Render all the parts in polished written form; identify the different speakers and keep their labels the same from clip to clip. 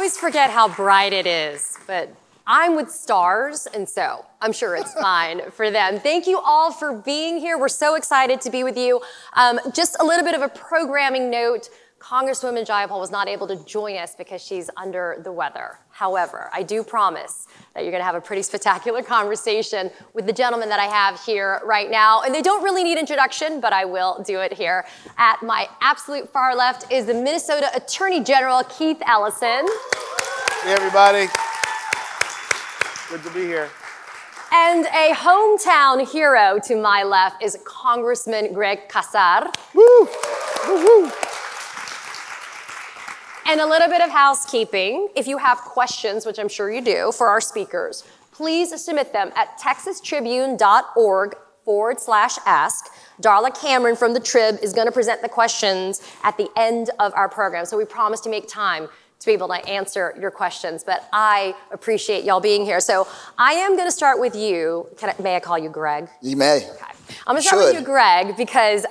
Speaker 1: always forget how bright it is, but I'm with stars, and so I'm sure it's fine for them. Thank you all for being here. We're so excited to be with you. Just a little bit of a programming note. Congresswoman Jayapal was not able to join us because she's under the weather. However, I do promise that you're going to have a pretty spectacular conversation with the gentleman that I have here right now. And they don't really need introduction, but I will do it here. At my absolute far left is the Minnesota Attorney General, Keith Ellison.
Speaker 2: Hey, everybody. Good to be here.
Speaker 1: And a hometown hero to my left is Congressman Greg Casar.
Speaker 2: Woo! Woo-hoo!
Speaker 1: And a little bit of housekeeping. If you have questions, which I'm sure you do, for our speakers, please submit them at texastribune.org/ask. Darla Cameron from the Trib is going to present the questions at the end of our program. So we promise to make time to be able to answer your questions. But I appreciate y'all being here. So I am going to start with you. May I call you Greg?
Speaker 3: You may.
Speaker 1: Okay. I'm going to start with you, Greg, because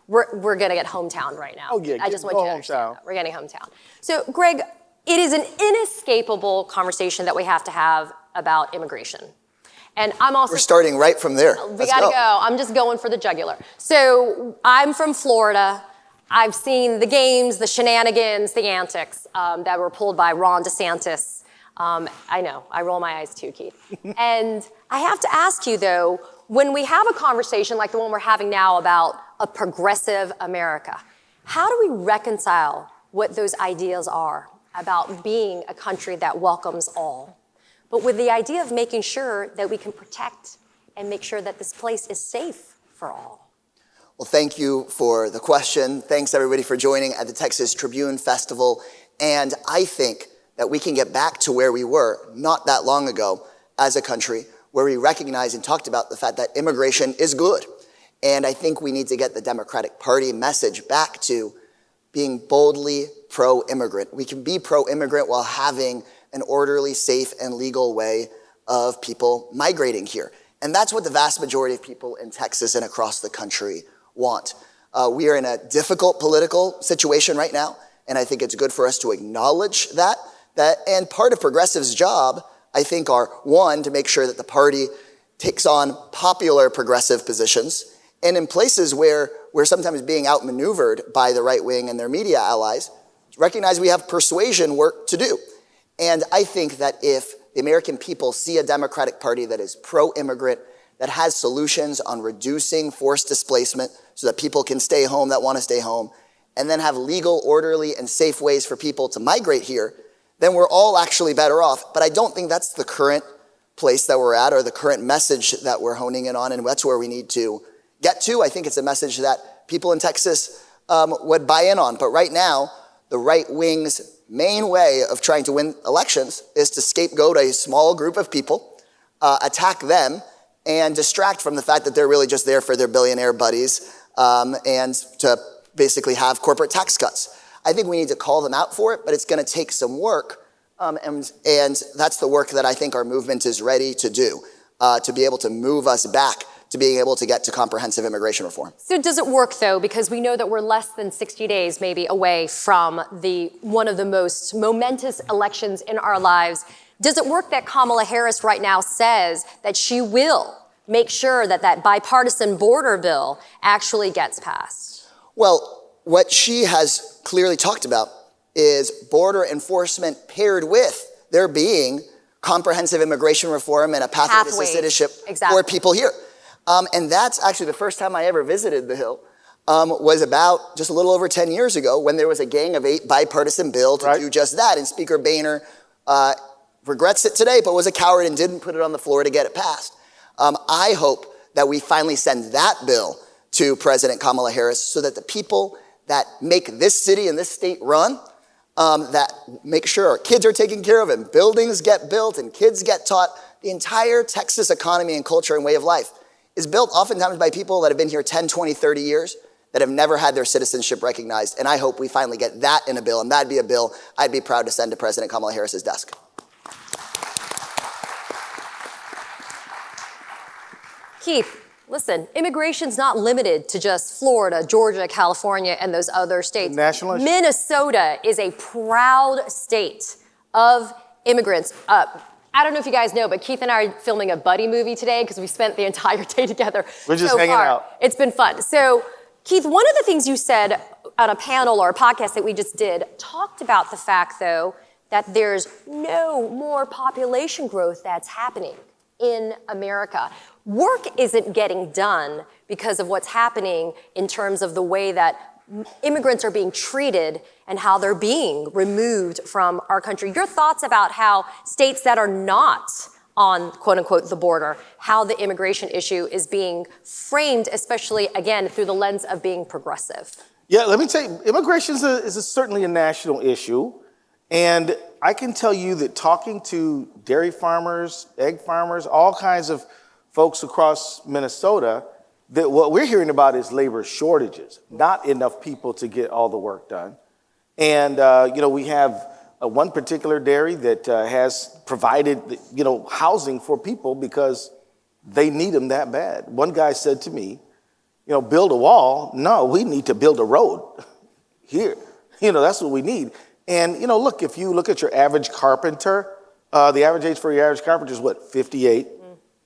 Speaker 1: we're going to get hometown right now.
Speaker 2: Oh, yeah.
Speaker 1: I just want you to understand that. We're getting hometown. So, Greg, it is an inescapable conversation that we have to have about immigration. And I'm also—
Speaker 3: We're starting right from there.
Speaker 1: We got to go. I'm just going for the jugular. So, I'm from Florida. I've seen the games, the shenanigans, the antics that were pulled by Ron DeSantis. I know. I roll my eyes too, Keith. And I have to ask you, though, when we have a conversation like the one we're having now about a progressive America, how do we reconcile what those ideas are about being a country that welcomes all, but with the idea of making sure that we can protect and make sure that this place is safe for all?
Speaker 3: Well, thank you for the question. Thanks, everybody, for joining at the Texas Tribune Festival. And I think that we can get back to where we were not that long ago as a country, where we recognized and talked about the fact that immigration is good. And I think we need to get the Democratic Party message back to being boldly pro-immigrant. We can be pro-immigrant while having an orderly, safe, and legal way of people migrating here. And that's what the vast majority of people in Texas and across the country want. We are in a difficult political situation right now, and I think it's good for us to acknowledge that. And part of progressives' job, I think, are, one, to make sure that the party takes on popular progressive positions, and in places where we're sometimes being outmaneuvered by the right wing and their media allies, recognize we have persuasion work to do. And I think that if the American people see a Democratic Party that is pro-immigrant, that has solutions on reducing forced displacement so that people can stay home that want to stay home, and then have legal, orderly, and safe ways for people to migrate here, then we're all actually better off. But I don't think that's the current place that we're at or the current message that we're honing in on, and that's where we need to get to. I think it's a message that people in Texas would buy in on. But right now, the right wing's main way of trying to win elections is to scapegoat a small group of people, attack them, and distract from the fact that they're really just there for their billionaire buddies and to basically have corporate tax cuts. I think we need to call them out for it, but it's going to take some work. And that's the work that I think our movement is ready to do, to be able to move us back to being able to get to comprehensive immigration reform.
Speaker 1: So does it work, though? Because we know that we're less than 60 days maybe away from one of the most momentous elections in our lives. Does it work that Kamala Harris right now says that she will make sure that that bipartisan border bill actually gets passed?
Speaker 3: Well, what she has clearly talked about is border enforcement paired with there being comprehensive immigration reform and a pathway to citizenship for people here. And that's actually the first time I ever visited the Hill was about just a little over 10 years ago when there was a Gang of 8 bipartisan bill to do just that. And Speaker Boehner regrets it today, but was a coward and didn't put it on the floor to get it passed. I hope that we finally send that bill to President Kamala Harris so that the people that make this city and this state run, that make sure our kids are taken care of and buildings get built and kids get taught, the entire Texas economy and culture and way of life is built oftentimes by people that have been here 10, 20, 30 years that have never had their citizenship recognized. And I hope we finally get that in a bill, and that'd be a bill I'd be proud to send to President Kamala Harris's desk.
Speaker 1: Keith, listen, immigration's not limited to just Florida, Georgia, California, and those other states.
Speaker 2: National issue.
Speaker 1: Minnesota is a proud state of immigrants. I don't know if you guys know, but Keith and I are filming a buddy movie today because we spent the entire day together.
Speaker 2: We're just
Speaker 1: so
Speaker 2: hanging
Speaker 1: far.
Speaker 2: out.
Speaker 1: It's been fun. So, Keith, one of the things you said on a panel or a podcast that we just did talked about the fact, though, that there's no more population growth that's happening in America. Work isn't getting done because of what's happening in terms of the way that immigrants are being treated and how they're being removed from our country. Your thoughts about how states that are not on, quote unquote, the border, how the immigration issue is being framed, especially, again, through the lens of being progressive.
Speaker 2: Yeah, let me tell you, immigration is certainly a national issue. And I can tell you that talking to dairy farmers, egg farmers, all kinds of folks across Minnesota, that what we're hearing about is labor shortages, not enough people to get all the work done. And, we have one particular dairy that has provided, housing for people because they need them that bad. One guy said to me, build a wall. No, we need to build a road here. That's what we need. And, look, if you look at your average carpenter, the average age for your average carpenter is what, 58?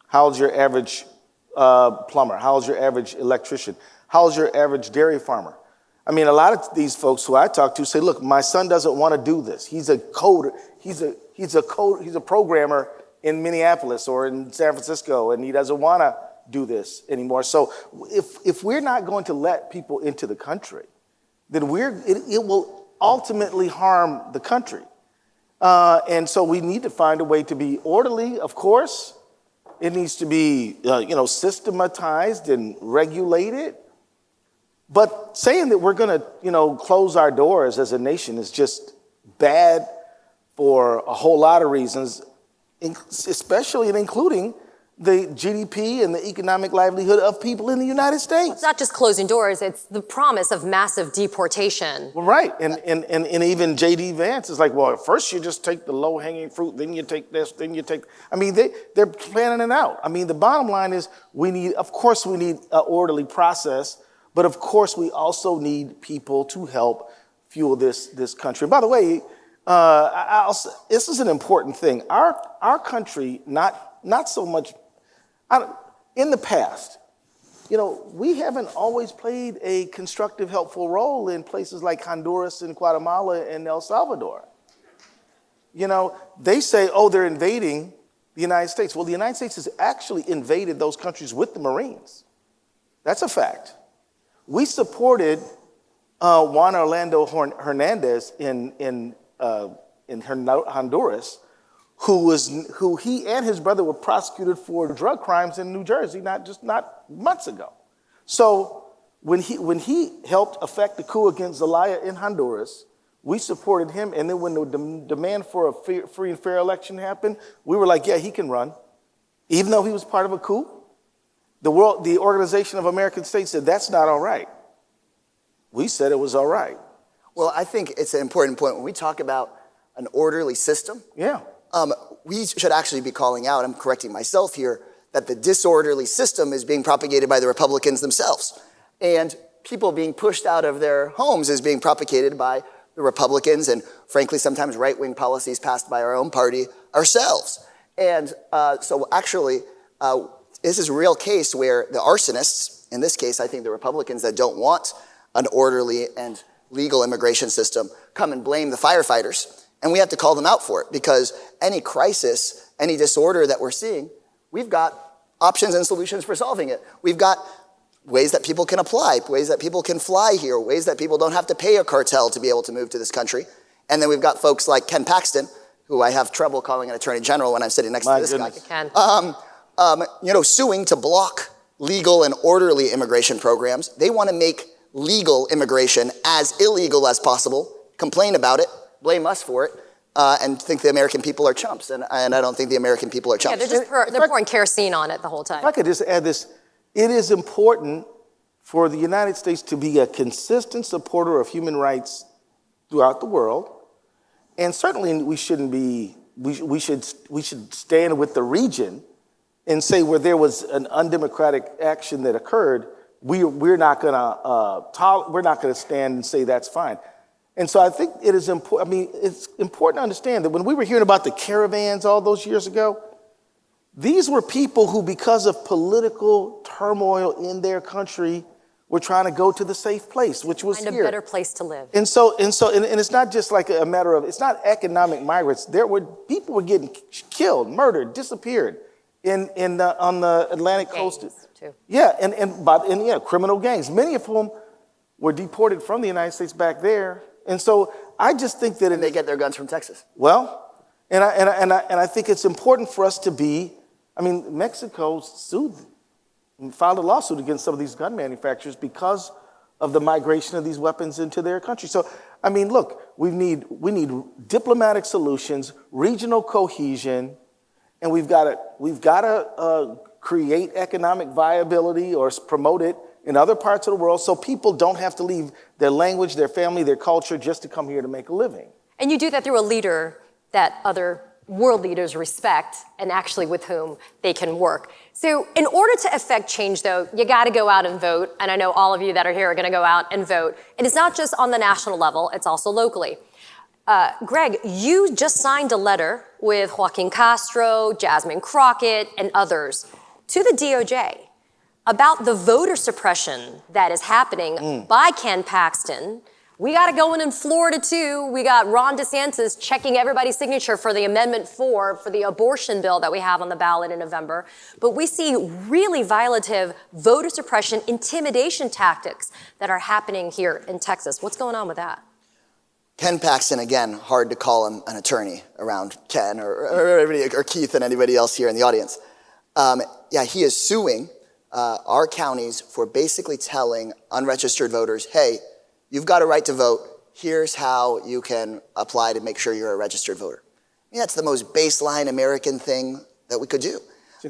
Speaker 2: How old's your average plumber? How old's your average electrician? How old's your average dairy farmer? I mean, a lot of these folks who I talk to say, look, my son doesn't want to do this. He's a coder. He's a programmer in Minneapolis or in San Francisco, and he doesn't want to do this anymore. So if we're not going to let people into the country, then it will ultimately harm the country. And so we need to find a way to be orderly, of course. It needs to be, systematized and regulated. But saying that we're going to, close our doors as a nation is just bad for a whole lot of reasons, especially and including the GDP and the economic livelihood of people in the United States.
Speaker 1: It's not just closing doors, it's the promise of massive deportation.
Speaker 2: Well, right, and even J.D. Vance is like, well, first you just take the low-hanging fruit, then you take this, then you take, they're planning it out. The bottom line is we need an orderly process, but of course we also need people to help fuel this country. And by the way, this is an important thing. Our country, not so much, in the past, we haven't always played a constructive, helpful role in places like Honduras and Guatemala and El Salvador. They say, they're invading the United States. Well, the United States has actually invaded those countries with the Marines. That's a fact. We supported Juan Orlando Hernandez in Honduras, who he and his brother were prosecuted for drug crimes in New Jersey not months ago. So when he helped effect the coup against Zelaya in Honduras, we supported him. And then when the demand for a free and fair election happened, we were like, yeah, he can run. Even though he was part of a coup, the Organization of American States said that's not all right. We said it was all right.
Speaker 3: Well, I think it's an important point when we talk about an orderly system.
Speaker 2: Yeah.
Speaker 3: We should actually be calling out, I'm correcting myself here, that the disorderly system is being propagated by the Republicans themselves. And people being pushed out of their homes is being propagated by the Republicans and, frankly, sometimes right-wing policies passed by our own party ourselves. And so actually, this is a real case where the arsonists, in this case, I think the Republicans that don't want an orderly and legal immigration system, come and blame the firefighters. And we have to call them out for it because any crisis, any disorder that we're seeing, we've got options and solutions for solving it. We've got ways that people can apply, ways that people can fly here, ways that people don't have to pay a cartel to be able to move to this country. And then we've got folks like Ken Paxton, who I have trouble calling an attorney general when I'm sitting next to this guy. Suing to block legal and orderly immigration programs. They want to make legal immigration as illegal as possible, complain about it, blame us for it, and think the American people are chumps. And I don't think the American people are chumps.
Speaker 1: Yeah, they're pouring kerosene on it the whole time.
Speaker 2: If I could just add this, it is important for the United States to be a consistent supporter of human rights throughout the world. And certainly we shouldn't be, we should stand with the region and say where there was an undemocratic action that occurred, we're not gonna stand and say that's fine. And so I think it is important. I mean, it's important to understand that when we were hearing about the caravans all those years ago, these were people who, because of political turmoil in their country, were trying to go to the safe place, which was
Speaker 1: Find
Speaker 2: here.
Speaker 1: a better place to live.
Speaker 2: And it's not just like a matter of, it's not economic migrants. People were getting killed, murdered, disappeared on the Atlantic coast.
Speaker 1: Too.
Speaker 2: Yeah, and criminal gangs, many of whom were deported from the United States back there. And so I just think that
Speaker 3: they get their guns from Texas.
Speaker 2: Well, and I think it's important for us to be. I mean, Mexico filed a lawsuit against some of these gun manufacturers because of the migration of these weapons into their country. So, I mean, look, we need diplomatic solutions, regional cohesion, and we've got to create economic viability or promote it in other parts of the world so people don't have to leave their language, their family, their culture just to come here to make a living.
Speaker 1: And you do that through a leader that other world leaders respect and actually with whom they can work. So in order to effect change, though, you got to go out and vote. And I know all of you that are here are going to go out and vote. And it's not just on the national level, it's also locally. Greg, you just signed a letter with Joaquin Castro, Jasmine Crockett, and others to the DOJ about the voter suppression that is happening by Ken Paxton. We got to go in Florida, too. We got Ron DeSantis checking everybody's signature for the Amendment 4 for the abortion bill that we have on the ballot in November. But we see really violative voter suppression, intimidation tactics that are happening here in Texas. What's going on with that?
Speaker 3: Ken Paxton, again, hard to call him an attorney around Ken or Keith and anybody else here in the audience. He is suing our counties for basically telling unregistered voters, hey, you've got a right to vote. Here's how you can apply to make sure you're a registered voter. I mean, that's the most baseline American thing that we could do.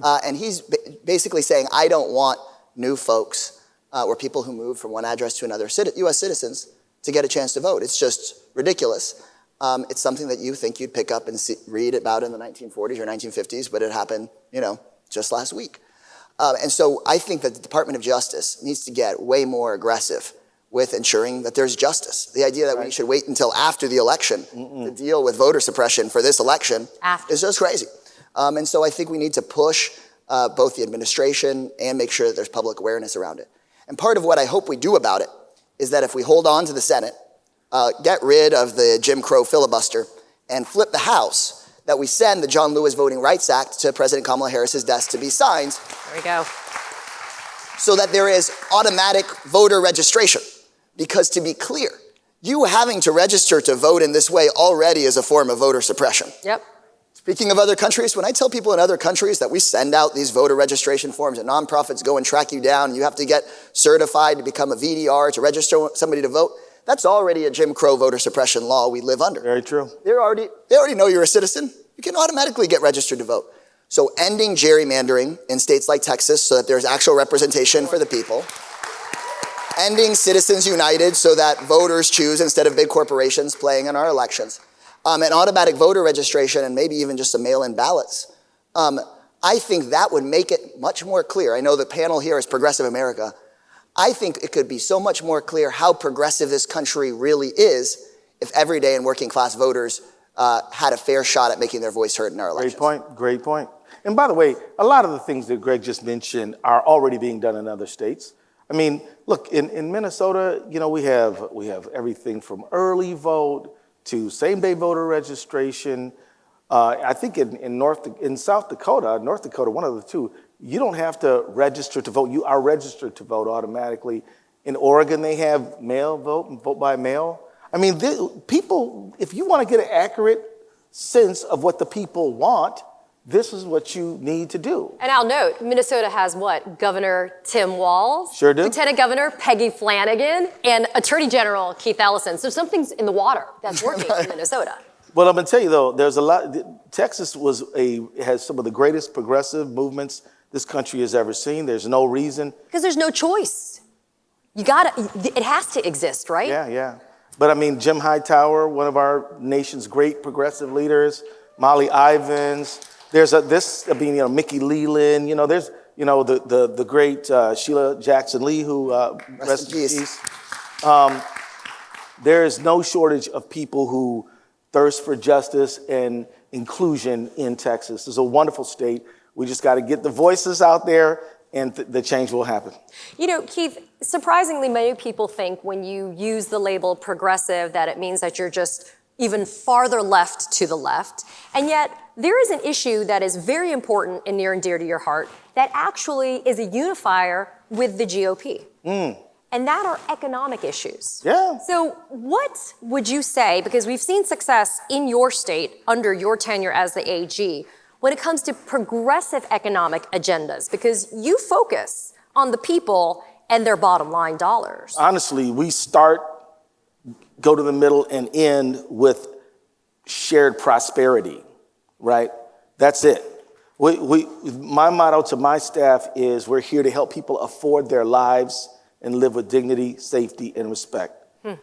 Speaker 3: And he's basically saying, I don't want new folks or people who move from one address to another, U.S. citizens, to get a chance to vote. It's just ridiculous. It's something that you think you'd pick up and read about in the 1940s or 1950s, but it happened, just last week. And so I think that the Department of Justice needs to get way more aggressive with ensuring that there's justice. The idea that we should wait until after the election to deal with voter suppression for this election is just crazy. And so I think we need to push both the administration and make sure that there's public awareness around it. And part of what I hope we do about it is that if we hold on to the Senate, get rid of the Jim Crow filibuster, and flip the House, that we send the John Lewis Voting Rights Act to President Kamala Harris's desk to be signed.
Speaker 1: There we go.
Speaker 3: So that there is automatic voter registration. Because to be clear, you having to register to vote in this way already is a form of voter suppression.
Speaker 1: Yep.
Speaker 3: Speaking of other countries, when I tell people in other countries that we send out these voter registration forms and nonprofits go and track you down and you have to get certified to become a VDR to register somebody to vote, that's already a Jim Crow voter suppression law we live under.
Speaker 2: Very true.
Speaker 3: They already know you're a citizen. You can automatically get registered to vote. So ending gerrymandering in states like Texas so that there's actual representation for the people. Ending Citizens United so that voters choose instead of big corporations playing in our elections. And automatic voter registration and maybe even just some mail-in ballots. I think that would make it much more clear. I know the panel here is Progressive America. I think it could be so much more clear how progressive this country really is if everyday and working class voters had a fair shot at making their voice heard in our elections.
Speaker 2: Great point. And by the way, a lot of the things that Greg just mentioned are already being done in other states. I mean, look, in Minnesota, we have everything from early vote to same-day voter registration. I think in South Dakota, North Dakota, one of the two, you don't have to register to vote. You are registered to vote automatically. In Oregon, they have mail vote and vote by mail. I mean, people, if you want to get an accurate sense of what the people want, this is what you need to do.
Speaker 1: And I'll note, Minnesota has what? Governor Tim Walz.
Speaker 2: Sure do.
Speaker 1: Lieutenant Governor Peggy Flanagan, and Attorney General Keith Ellison. So something's in the water that's working in Minnesota.
Speaker 2: Well, I'm going to tell you, though, there's a lot. Texas has some of the greatest progressive movements this country has ever seen. There's no reason. Because
Speaker 1: there's no choice. It has to exist, right?
Speaker 2: Yeah. But I mean, Jim Hightower, one of our nation's great progressive leaders, Molly Ivins, there's Mickey Leland, there's, the great Sheila Jackson Lee, who rest in peace. There is no shortage of people who thirst for justice and inclusion in Texas. It's a wonderful state. We just got to get the voices out there, and the change will happen.
Speaker 1: You know, Keith, surprisingly, many people think when you use the label progressive that it means that you're just even farther left to the left. And yet, there is an issue that is very important and near and dear to your heart that actually is a unifier with the GOP. And that are economic issues.
Speaker 2: Yeah.
Speaker 1: So what would you say, because we've seen success in your state under your tenure as the AG, when it comes to progressive economic agendas, because you focus on the people and their bottom line dollars.
Speaker 2: Honestly, we go to the middle and end with shared prosperity, right? That's it. My motto to my staff is we're here to help people afford their lives and live with dignity, safety, and respect.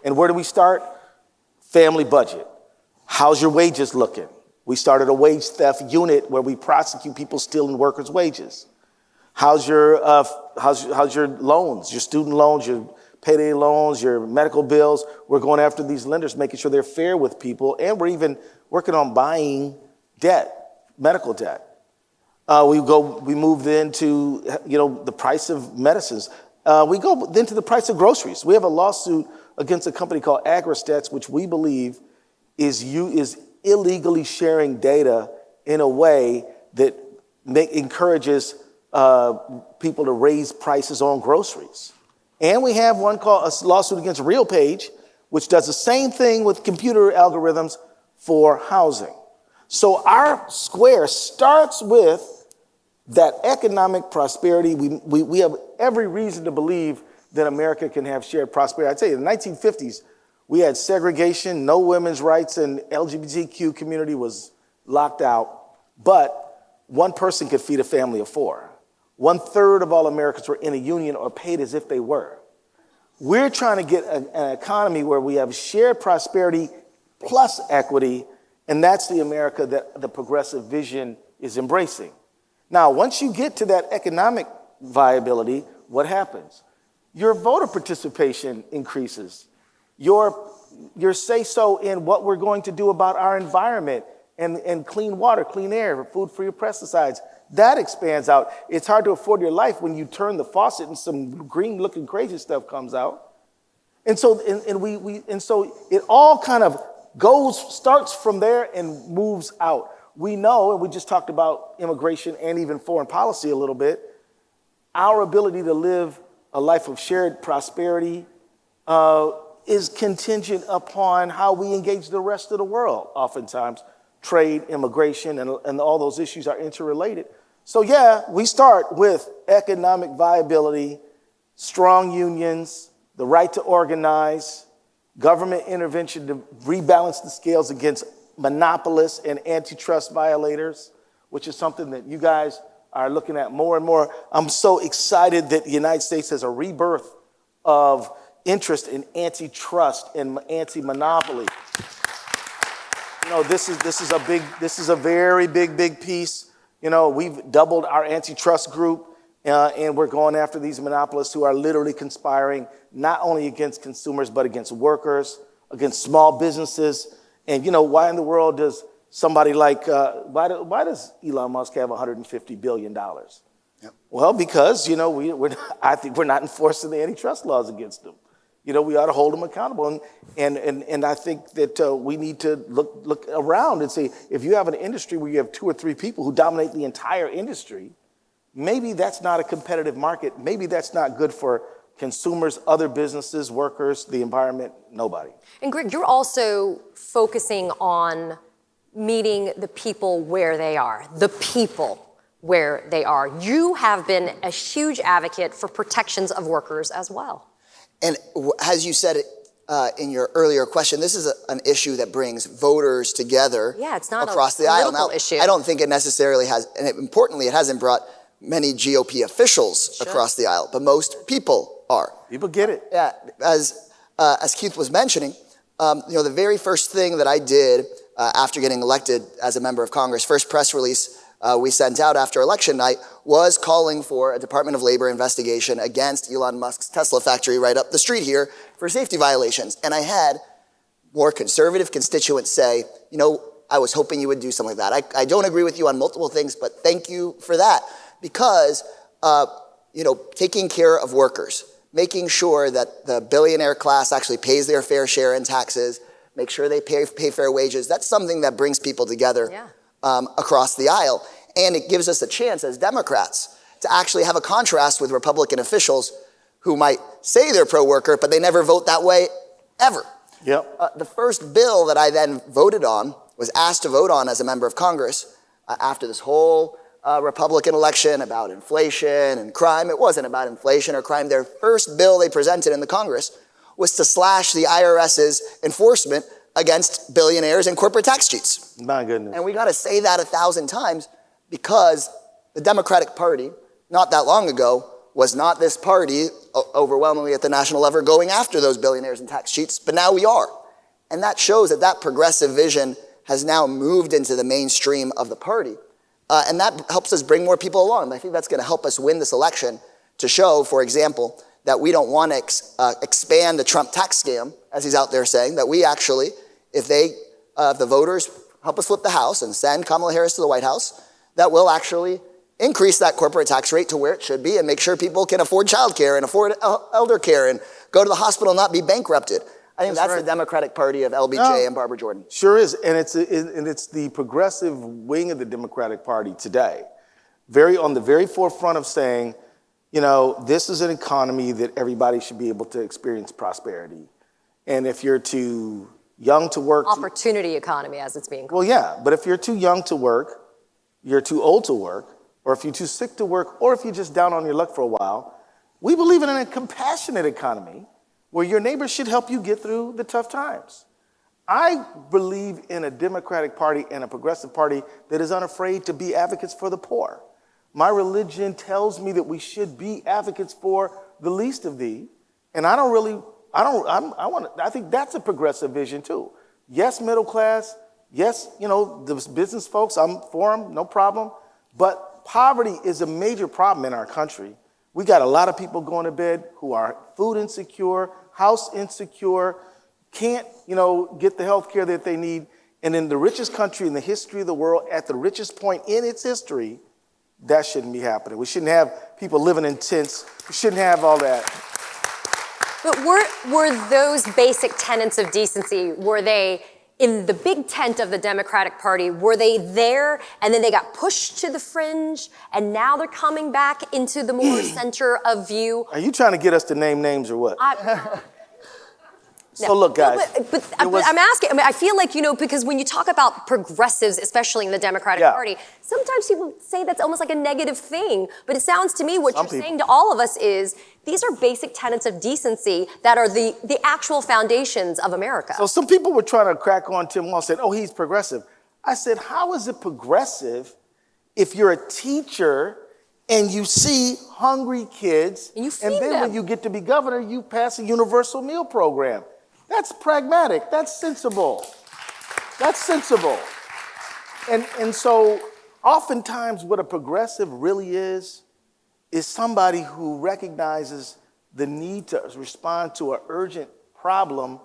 Speaker 2: And where do we start? Family budget. How's your wages looking? We started a wage theft unit where we prosecute people stealing workers' wages. How's your loans, your student loans, your payday loans, your medical bills? We're going after these lenders, making sure they're fair with people, and we're even working on buying debt, medical debt. We moved into the price of medicines. We go then to the price of groceries. We have a lawsuit against a company called AgriStats, which we believe is illegally sharing data in a way that encourages people to raise prices on groceries. And we have one called a lawsuit against RealPage, which does the same thing with computer algorithms for housing. So our square starts with that economic prosperity. We have every reason to believe that America can have shared prosperity. I tell you, in the 1950s, we had segregation, no women's rights, and LGBTQ community was locked out, but one person could feed a family of 4. 1/3 of all Americans were in a union or paid as if they were. We're trying to get an economy where we have shared prosperity plus equity, and that's the America that the progressive vision is embracing. Now, once you get to that economic viability, what happens? Your voter participation increases. Your say-so in what we're going to do about our environment and clean water, clean air, food-free of pesticides, that expands out. It's hard to afford your life when you turn the faucet and some green-looking crazy stuff comes out. And so it all kind of starts from there and moves out. We know, and we just talked about immigration and even foreign policy a little bit, our ability to live a life of shared prosperity is contingent upon how we engage the rest of the world. Oftentimes, trade, immigration, and all those issues are interrelated. So yeah, we start with economic viability, strong unions, the right to organize, government intervention to rebalance the scales against monopolists and antitrust violators, which is something that you guys are looking at more and more. I'm so excited that the United States has a rebirth of interest in antitrust and anti-monopoly. This is a very big piece. We've doubled our antitrust group, and we're going after these monopolists who are literally conspiring not only against consumers, but against workers, against small businesses. And why in the world does somebody like, why does Elon Musk have $150 billion? Yep. Well, because, I think we're not enforcing the antitrust laws against them. We ought to hold them accountable. And I think that we need to look around and say, if you have an industry where you have 2 or 3 people who dominate the entire industry, maybe that's not a competitive market. Maybe that's not good for consumers, other businesses, workers, the environment, nobody.
Speaker 1: And Greg, you're also focusing on meeting the people where they are, the people where they are. You have been a huge advocate for protections of workers as well.
Speaker 3: And as you said in your earlier question, this is an issue that brings voters together
Speaker 1: it's not
Speaker 3: across
Speaker 1: a
Speaker 3: the aisle.
Speaker 1: political
Speaker 3: Now,
Speaker 1: issue.
Speaker 3: I don't think it necessarily has, and importantly, it hasn't brought many GOP officials across the aisle, but most people are.
Speaker 2: People get it.
Speaker 3: Yeah, as Keith was mentioning, the very first thing that I did after getting elected as a member of Congress, first press release we sent out after election night was calling for a Department of Labor investigation against Elon Musk's Tesla factory right up the street here for safety violations. And I had more conservative constituents say, you know, I was hoping you would do something like that. I don't agree with you on multiple things, but thank you for that. Because, you know, taking care of workers, making sure that the billionaire class actually pays their fair share in taxes, make sure they pay fair wages, that's something that brings people together across the aisle. And it gives us a chance as Democrats to actually have a contrast with Republican officials who might say they're pro-worker, but they never vote that way, ever.
Speaker 2: Yep.
Speaker 3: The first bill that I then voted on, was asked to vote on as a member of Congress after this whole Republican election about inflation and crime. It wasn't about inflation or crime. Their first bill they presented in the Congress was to slash the IRS's enforcement against billionaires and corporate tax cheats.
Speaker 2: My goodness.
Speaker 3: And we got to say that 1,000 times because the Democratic Party, not that long ago, was not this party overwhelmingly at the national level going after those billionaires and tax cheats, but now we are. And that shows that that progressive vision has now moved into the mainstream of the party. And that helps us bring more people along. And I think that's going to help us win this election to show, for example, that we don't want to expand the Trump tax scam, as he's out there saying, that we actually, if the voters help us flip the House and send Kamala Harris to the White House, that will actually increase that corporate tax rate to where it should be and make sure people can afford childcare and afford elder care and go to the hospital and not be bankrupted. I think that's right. The Democratic Party of LBJ and Barbara Jordan.
Speaker 2: Sure is, and it's the progressive wing of the Democratic Party today, on the very forefront of saying, you know, this is an economy that everybody should be able to experience prosperity, and if you're too young to work,
Speaker 1: opportunity economy, as it's being called.
Speaker 2: Well, yeah, but if you're too young to work, you're too old to work, or if you're too sick to work, or if you're just down on your luck for a while, we believe in a compassionate economy where your neighbors should help you get through the tough times. I believe in a Democratic Party and a progressive party that is unafraid to be advocates for the poor. My religion tells me that we should be advocates for the least of thee, and I think that's a progressive vision too. Yes, middle class, yes, you know, the business folks, I'm for them, no problem, but poverty is a major problem in our country. We got a lot of people going to bed who are food insecure, house insecure, can't, you know, get the health care that they need. And in the richest country in the history of the world, at the richest point in its history, that shouldn't be happening. We shouldn't have people living in tents. We shouldn't have all that.
Speaker 1: But were those basic tenets of decency, were they in the big tent of the Democratic Party, were they there and then they got pushed to the fringe and now they're coming back into the more center of view?
Speaker 2: Are you trying to get us to name names or what? So look, guys.
Speaker 1: But I'm asking, I mean, I feel like, you know, because when you talk about progressives, especially in the Democratic Party, sometimes people say that's almost like a negative thing. But it sounds to me what you're saying to all of us is these are basic tenets of decency that are the actual foundations of America.
Speaker 2: So some people were trying to crack on Tim Walz, said, oh, he's progressive. I said, how is it progressive if you're a teacher and you see hungry kids,
Speaker 1: and then
Speaker 2: them. When you get to be governor, you pass a universal meal program? That's pragmatic. That's sensible. That's sensible. And so oftentimes what a progressive really is somebody who recognizes the need to respond to an urgent problem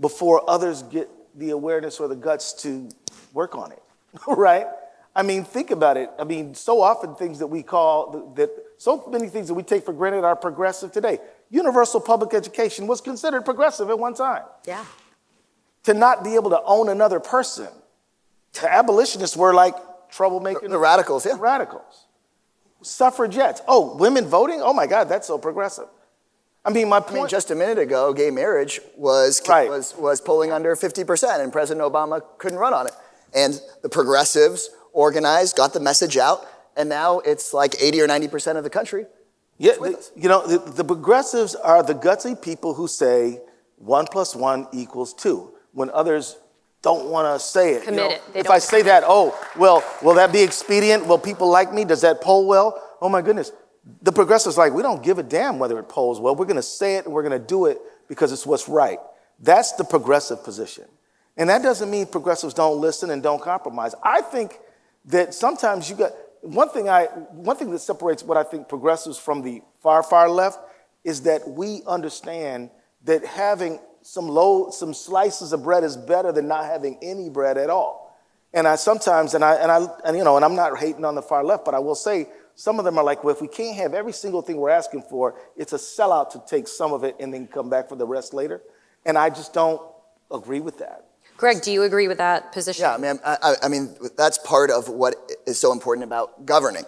Speaker 2: before others get the awareness or the guts to work on it, right? I mean, think about it. I mean, so often things that we call, so many things that we take for granted are progressive today. Universal public education was considered progressive at one time.
Speaker 1: Yeah.
Speaker 2: To not be able to own another person. The abolitionists were like troublemakers.
Speaker 3: The radicals, yeah.
Speaker 2: Radicals. Suffragettes. Oh, women voting? Oh my God, that's so progressive. I mean, my point.
Speaker 3: Just a minute ago, gay marriage was polling under 50%, and President Obama couldn't run on it. And the progressives organized, got the message out, and now it's like 80 or 90% of the country.
Speaker 2: Yeah, you know, the progressives are the gutsy people who say 1 + 1 = 2 when others don't want to say it.
Speaker 1: Commit it.
Speaker 2: If I say that, oh, well, will that be expedient? Will people like me? Does that poll well? Oh my goodness. The progressives are like, we don't give a damn whether it polls well. We're going to say it and we're going to do it because it's what's right. That's the progressive position. And that doesn't mean progressives don't listen and don't compromise. I think that sometimes you got, one thing that separates what I think progressives from the far left is that we understand that having some slices of bread is better than not having any bread at all. And I sometimes, and I'm not hating on the far left, but I will say some of them are like, well, if we can't have every single thing we're asking for, it's a sellout to take some of it and then come back for the rest later. And I just don't agree with that.
Speaker 1: Greg, do you agree with that position?
Speaker 3: Yeah, I mean, that's part of what is so important about governing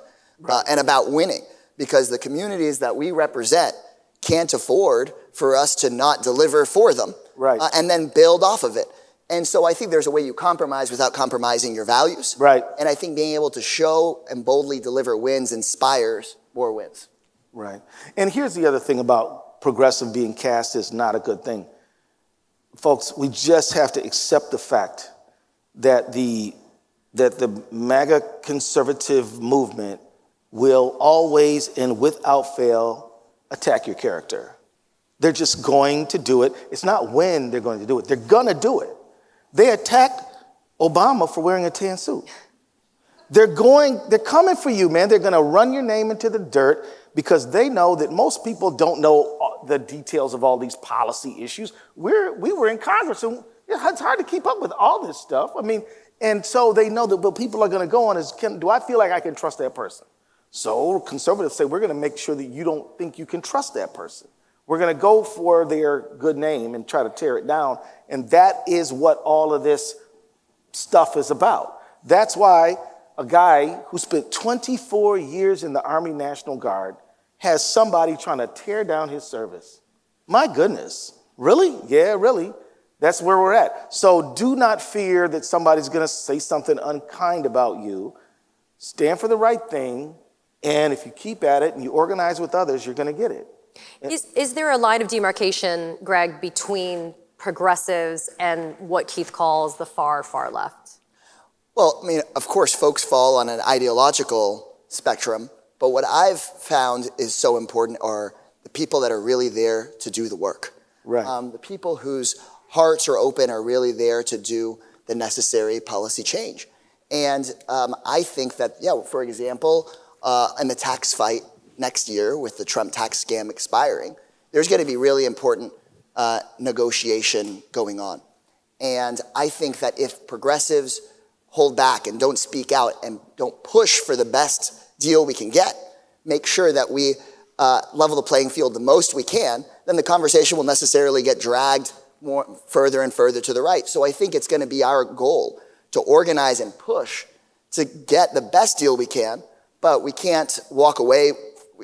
Speaker 3: and about winning, because the communities that we represent can't afford for us to not deliver for them and then build off of it. And so I think there's a way you compromise without compromising your values.
Speaker 2: Right.
Speaker 3: And I think being able to show and boldly deliver wins inspires more wins.
Speaker 2: Right. And here's the other thing about progressive being cast is not a good thing. Folks, we just have to accept the fact that the MAGA conservative movement will always and without fail attack your character. They're just going to do it. It's not when they're going to do it. They're going to do it. They attacked Obama for wearing a tan suit. They're coming for you, man. They're going to run your name into the dirt because they know that most people don't know the details of all these policy issues. We were in Congress, and it's hard to keep up with all this stuff. I mean, and so they know that what people are going to go on is, do I feel like I can trust that person? So conservatives say, we're going to make sure that you don't think you can trust that person. We're going to go for their good name and try to tear it down. And that is what all of this stuff is about. That's why a guy who spent 24 years in the Army National Guard has somebody trying to tear down his service. My goodness. Really? Yeah, really. That's where we're at. So do not fear that somebody's going to say something unkind about you. Stand for the right thing. And if you keep at it and you organize with others, you're going to get it.
Speaker 1: Is there a line of demarcation, Greg, between progressives and what Keith calls the far left?
Speaker 3: Well, I mean, of course, folks fall on an ideological spectrum, but what I've found is so important are the people that are really there to do the work.
Speaker 2: Right.
Speaker 3: The people whose hearts are open are really there to do the necessary policy change. And I think that, for example, in the tax fight next year with the Trump tax scam expiring, there's going to be really important negotiation going on. And I think that if progressives hold back and don't speak out and don't push for the best deal we can get, make sure that we level the playing field the most we can, then the conversation will necessarily get dragged more further and further to the right. So I think it's going to be our goal to organize and push to get the best deal we can, but we can't walk away.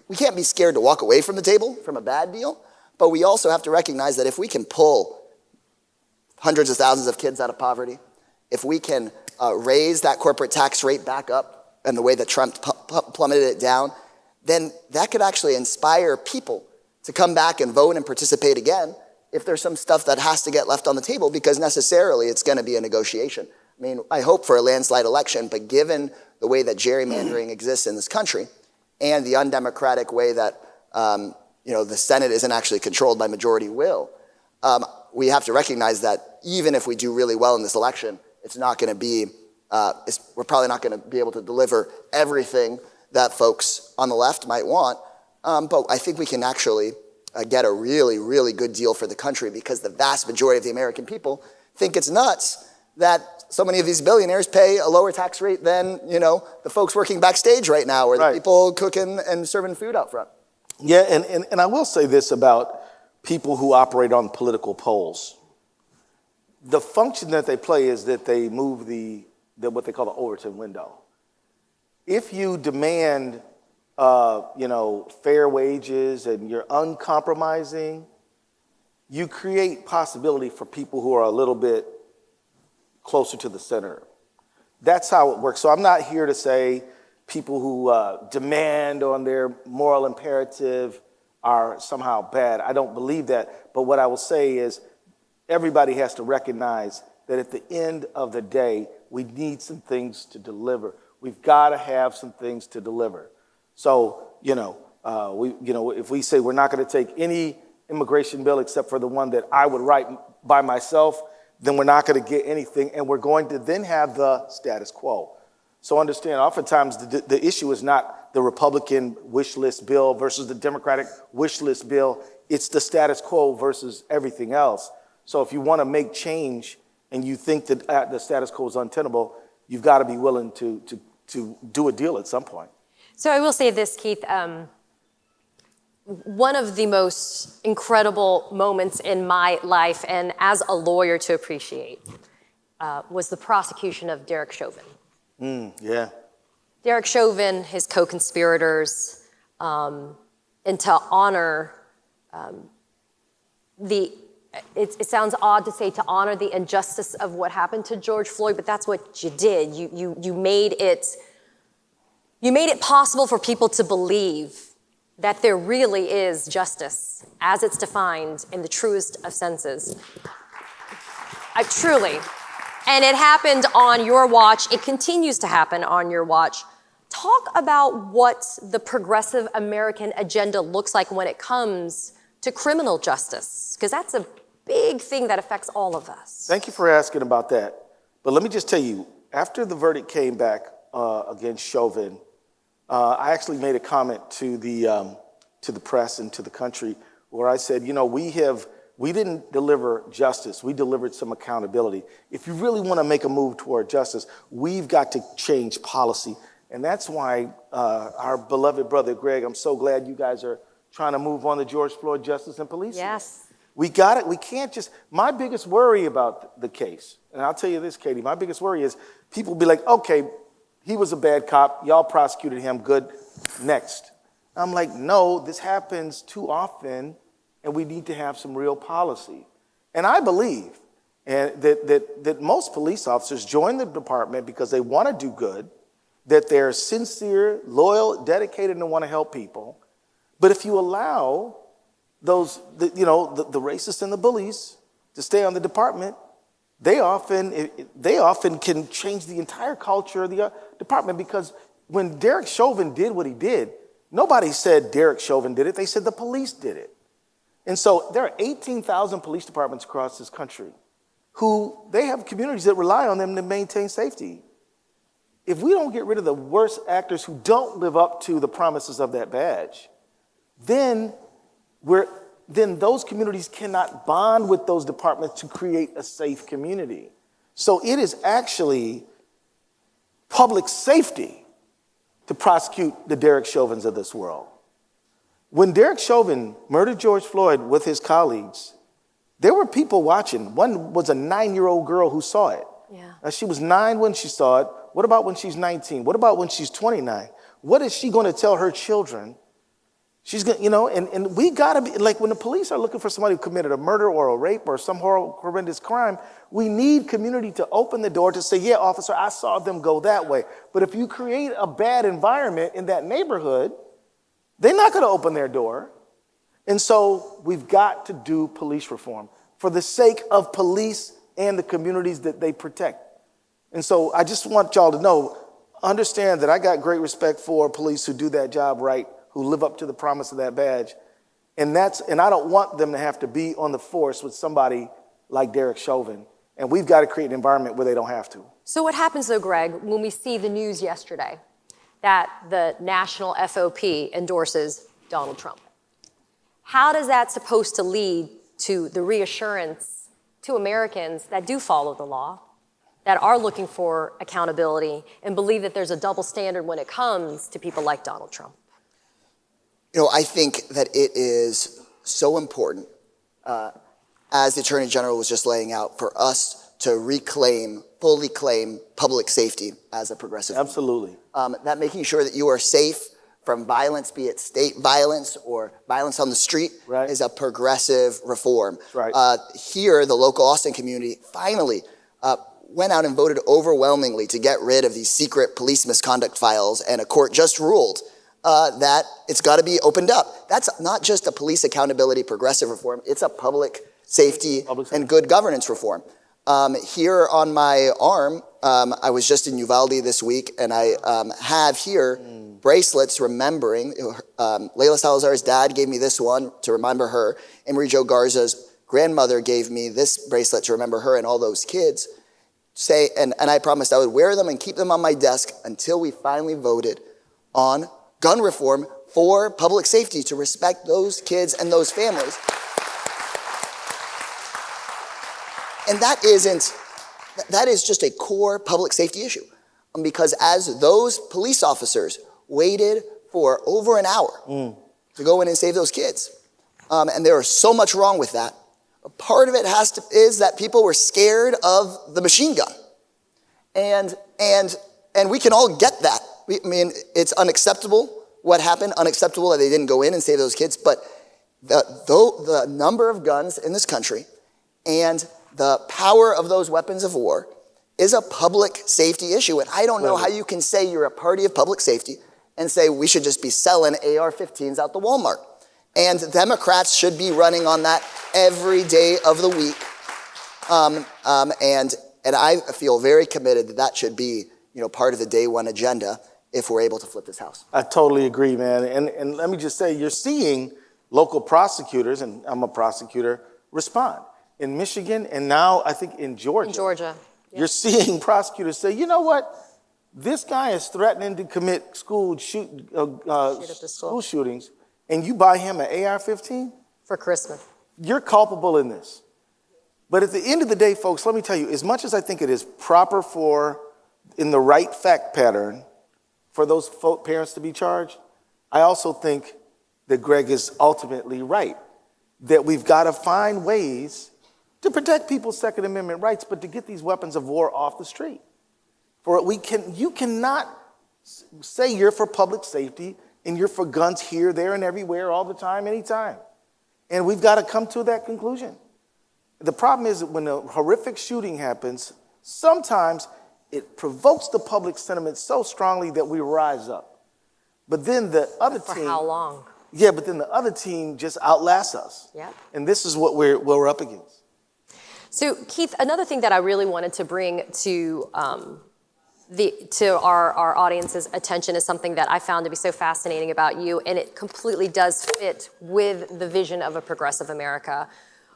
Speaker 3: We can't be scared to walk away from the table from a bad deal, but we also have to recognize that if we can pull hundreds of thousands of kids out of poverty, if we can raise that corporate tax rate back up and the way that Trump plummeted it down, then that could actually inspire people to come back and vote and participate again if there's some stuff that has to get left on the table, because necessarily it's going to be a negotiation. I mean, I hope for a landslide election, but given the way that gerrymandering exists in this country and the undemocratic way that the Senate isn't actually controlled by majority will, we have to recognize that even if we do really well in this election, it's not going to be, we're probably not going to be able to deliver everything that folks on the left might want. But I think we can actually get a really, really good deal for the country, because the vast majority of the American people think it's nuts that so many of these billionaires pay a lower tax rate than, the folks working backstage right now, or the people cooking and serving food out front.
Speaker 2: Yeah, and I will say this about people who operate on political polls. The function that they play is that they move the what they call the Overton window. If you demand, fair wages and you're uncompromising, you create possibility for people who are a little bit closer to the center. That's how it works. So I'm not here to say people who demand on their moral imperative are somehow bad. I don't believe that. But what I will say is everybody has to recognize that at the end of the day, we need some things to deliver. We've got to have some things to deliver. So, if we say we're not going to take any immigration bill except for the one that I would write by myself, then we're not going to get anything, and we're going to then have the status quo. So understand, oftentimes the issue is not the Republican wish list bill versus the Democratic wish list bill. It's the status quo versus everything else. So if you want to make change and you think that the status quo is untenable, you've got to be willing to do a deal at some point.
Speaker 1: So I will say this, Keith. One of the most incredible moments in my life, and as a lawyer to appreciate, was the prosecution of Derek Chauvin.
Speaker 2: Yeah.
Speaker 1: Derek Chauvin, his co-conspirators, and to honor it sounds odd to say to honor the injustice of what happened to George Floyd, but that's what you did. You made it possible for people to believe that there really is justice as it's defined in the truest of senses. Truly. And it happened on your watch. It continues to happen on your watch. Talk about what the progressive American agenda looks like when it comes to criminal justice, because that's a big thing that affects all of us.
Speaker 2: Thank you for asking about that. But let me just tell you, after the verdict came back against Chauvin, I actually made a comment to the press and to the country where I said, we didn't deliver justice. We delivered some accountability. If you really want to make a move toward justice, we've got to change policy. And that's why our beloved brother, Greg, I'm so glad you guys are trying to move on the George Floyd Justice and Policing.
Speaker 1: Yes.
Speaker 2: We got it. We can't just, my biggest worry about the case, and I'll tell you this, Katie, my biggest worry is people be like, okay, he was a bad cop. Y'all prosecuted him. Good. Next. I'm like, no, this happens too often, and we need to have some real policy. And I believe that most police officers join the department because they want to do good, that they're sincere, loyal, dedicated, and want to help people. But if you allow the racists and the bullies to stay on the department, they often can change the entire culture of the department, because when Derek Chauvin did what he did, nobody said Derek Chauvin did it. They said the police did it. And so there are 18,000 police departments across this country who they have communities that rely on them to maintain safety. If we don't get rid of the worst actors who don't live up to the promises of that badge, then those communities cannot bond with those departments to create a safe community. So it is actually public safety to prosecute the Derek Chauvins of this world. When Derek Chauvin murdered George Floyd with his colleagues, there were people watching. One was a 9-year-old girl who saw it.
Speaker 1: Yeah.
Speaker 2: She was 9 when she saw it. What about when she's 19? What about when she's 29? What is she going to tell her children? She's going to, and we got to be, like, when the police are looking for somebody who committed a murder or a rape or some horrendous crime, we need community to open the door to say, yeah, officer, I saw them go that way. But if you create a bad environment in that neighborhood, they're not going to open their door. And so we've got to do police reform for the sake of police and the communities that they protect. And so I just want y'all to know, understand that I got great respect for police who do that job right, who live up to the promise of that badge. And I don't want them to have to be on the force with somebody like Derek Chauvin. And we've got to create an environment where they don't have to.
Speaker 1: So what happens, though, Greg, when we see the news yesterday that the national FOP endorses Donald Trump? How does that supposed to lead to the reassurance to Americans that do follow the law, that are looking for accountability, and believe that there's a double standard when it comes to people like Donald Trump?
Speaker 3: I think that it is so important, as the Attorney General was just laying out, for us to fully claim public safety as a progressive.
Speaker 2: Absolutely.
Speaker 3: That making sure that you are safe from violence, be it state violence or violence on the street,
Speaker 2: right,
Speaker 3: is a progressive reform.
Speaker 2: Right.
Speaker 3: Here, the local Austin community finally went out and voted overwhelmingly to get rid of these secret police misconduct files, and a court just ruled that it's got to be opened up. That's not just a police accountability progressive reform, it's a public safety and good governance reform. Here on my arm, I was just in Uvalde this week, and I have here bracelets remembering, Layla Salazar's dad gave me this one to remember her, and Marie Jo Garza's grandmother gave me this bracelet to remember her and all those kids. say, and I promised I would wear them and keep them on my desk until we finally voted on gun reform for public safety, to respect those kids and those families. And that is just a core public safety issue. Because as those police officers waited for over an hour to go in and save those kids, and there was so much wrong with that, a part of it is that people were scared of the machine gun. And we can all get that. I mean, it's unacceptable what happened, unacceptable that they didn't go in and save those kids, but the number of guns in this country and the power of those weapons of war is a public safety issue. And I don't know how you can say you're a party of public safety and say we should just be selling AR-15s out the Walmart. And Democrats should be running on that every day of the week. And I feel very committed that should be, part of the day one agenda if we're able to flip this House.
Speaker 2: I totally agree, man. And let me just say, you're seeing local prosecutors, and I'm a prosecutor, respond. In Michigan, and now I think in Georgia.
Speaker 1: In Georgia.
Speaker 2: You're seeing prosecutors say, you know what? This guy is threatening to commit school shootings, and you buy him an AR-15?
Speaker 1: For Christmas.
Speaker 2: You're culpable in this. But at the end of the day, folks, let me tell you, as much as I think it is proper in the right fact pattern, for those parents to be charged, I also think that Greg is ultimately right, that we've got to find ways to protect people's Second Amendment rights, but to get these weapons of war off the street. You cannot say you're for public safety and you're for guns here, there, and everywhere, all the time, anytime. And we've got to come to that conclusion. The problem is that when a horrific shooting happens, sometimes it provokes the public sentiment so strongly that we rise up. But then the other team...
Speaker 1: For how long?
Speaker 2: Yeah, but then the other team just outlasts us.
Speaker 1: Yep.
Speaker 2: And this is what we're up against.
Speaker 1: So, Keith, another thing that I really wanted to bring to our audience's attention is something that I found to be so fascinating about you, and it completely does fit with the vision of a progressive America,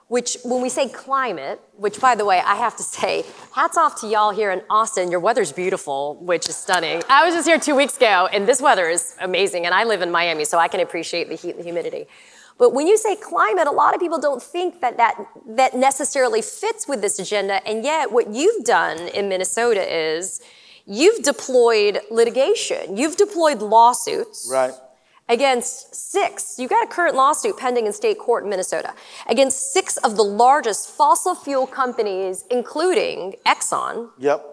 Speaker 1: which when we say climate, which, by the way, I have to say, hats off to y'all here in Austin. Your weather's beautiful, which is stunning. I was just here 2 weeks ago, and this weather is amazing, and I live in Miami, so I can appreciate the heat and the humidity. But when you say climate, a lot of people don't think that necessarily fits with this agenda, and yet what you've done in Minnesota is you've deployed litigation. You've deployed lawsuits.
Speaker 2: Right.
Speaker 1: Against 6, you've got a current lawsuit pending in state court in Minnesota, against 6 of the largest fossil fuel companies, including Exxon.
Speaker 2: Yep.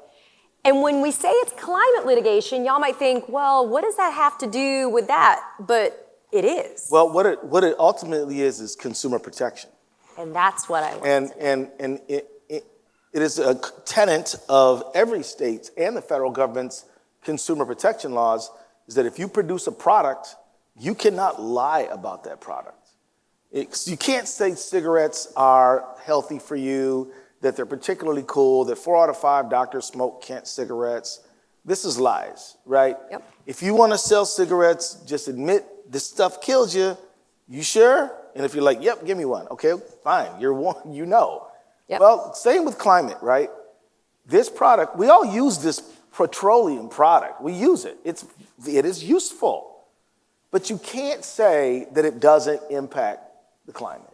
Speaker 1: And when we say it's climate litigation, y'all might think, well, what does that have to do with that? But it is.
Speaker 2: Well, what it ultimately is consumer protection.
Speaker 1: And that's what I want.
Speaker 2: And it is a tenet of every state and the federal government's consumer protection laws is that if you produce a product, you cannot lie about that product. You can't say cigarettes are healthy for you, that they're particularly cool, that 4 out of 5 doctors smoke cigarettes. This is lies, right?
Speaker 1: Yep.
Speaker 2: If you want to sell cigarettes, just admit this stuff kills you. You sure? And if you're like, yep, give me one. Okay, fine. You're one, you know.
Speaker 1: Yep.
Speaker 2: Well, same with climate, right? This product, we all use this petroleum product. We use it. It is useful. But you can't say that it doesn't impact the climate.